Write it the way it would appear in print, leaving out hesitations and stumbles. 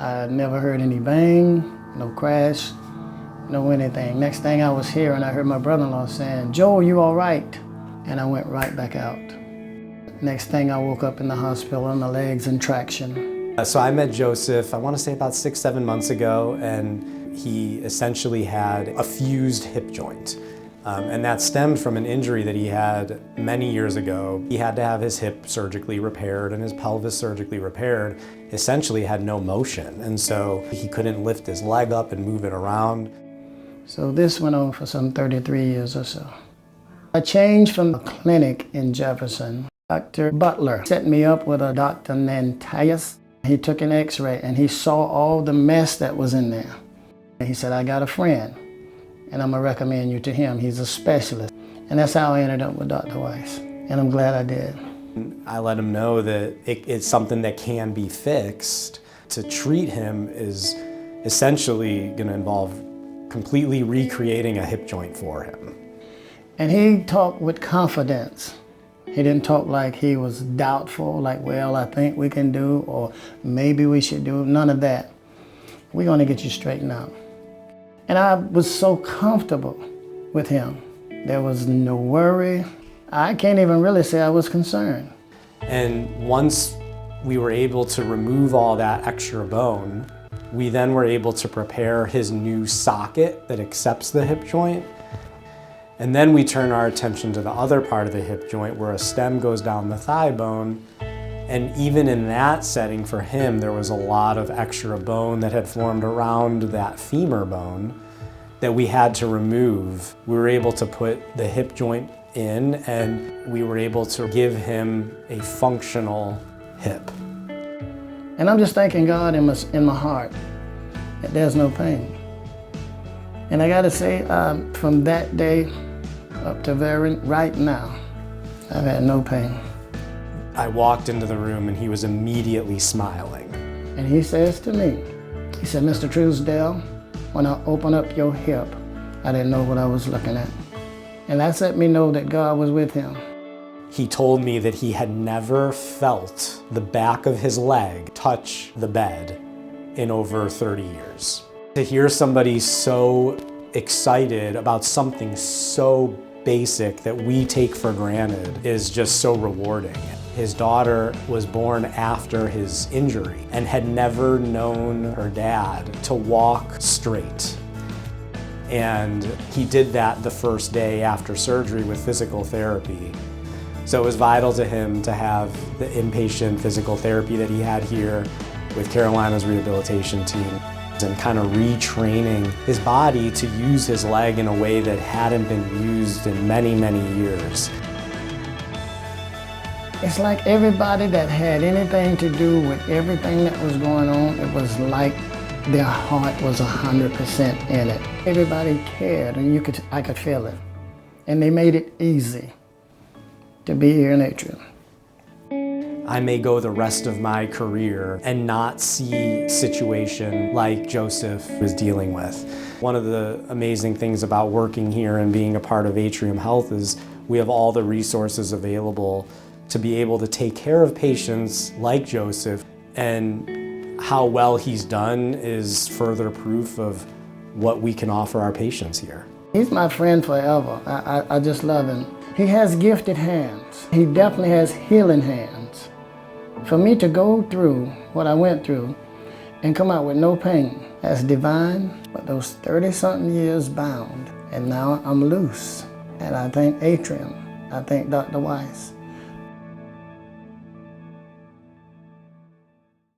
I never heard any bang, no crash, no anything. Next thing I was hearing, I heard my brother-in-law saying, "Joe, you all right?" And I went right back out. Next thing I woke up in the hospital on my legs in traction. So I met Joseph, I want to say about 6-7 months ago, and he essentially had a fused hip joint. And that stemmed from an injury that he had many years ago. He had to have his hip surgically repaired and his pelvis surgically repaired. Essentially had no motion, and so he couldn't lift his leg up and move it around. So this went on for some 33 years or so. I changed from a clinic in Jefferson. Dr. Butler set me up with a Dr. Nantias. He took an x-ray and he saw all the mess that was in there. He said, "I got a friend, and I'm gonna recommend you to him. He's a specialist." And that's how I ended up with Dr. Weiss, and I'm glad I did. I let him know that it's something that can be fixed. To treat him is essentially gonna involve completely recreating a hip joint for him. And he talked with confidence. He didn't talk like he was doubtful, like, "Well, I think we can do," or "Maybe we should do." None of that. "We're gonna get you straightened out." And I was so comfortable with him. There was no worry. I can't even really say I was concerned. And once we were able to remove all that extra bone, we then were able to prepare his new socket that accepts the hip joint. And then we turn our attention to the other part of the hip joint where a stem goes down the thigh bone. And even in that setting for him, there was a lot of extra bone that had formed around that femur bone that we had to remove. We were able to put the hip joint in, and we were able to give him a functional hip. And I'm just thanking God in my heart that there's no pain. And I gotta say, from that day up to right now, I've had no pain. I walked into the room and he was immediately smiling. And he says to me, he said, "Mr. Truesdale, when I opened up your hip, I didn't know what I was looking at." And that let me know that God was with him. He told me that he had never felt the back of his leg touch the bed in over 30 years. To hear somebody so excited about something so basic that we take for granted is just so rewarding. His daughter was born after his injury and had never known her dad to walk straight. And he did that the first day after surgery with physical therapy. So it was vital to him to have the inpatient physical therapy that he had here with Carolina's rehabilitation team and kind of retraining his body to use his leg in a way that hadn't been used in many, many years. It's like everybody that had anything to do with everything that was going on, it was like their heart was 100% in it. Everybody cared, and I could feel it. And they made it easy to be here in Atrium. I may go the rest of my career and not see a situation like Joseph was dealing with. One of the amazing things about working here and being a part of Atrium Health is we have all the resources available to be able to take care of patients like Joseph, and how well he's done is further proof of what we can offer our patients here. He's my friend forever. I just love him. He has gifted hands. He definitely has healing hands. For me to go through what I went through and come out with no pain, that's divine. But those 30-something years bound, and now I'm loose. And I thank Atrium. I thank Dr. Weiss.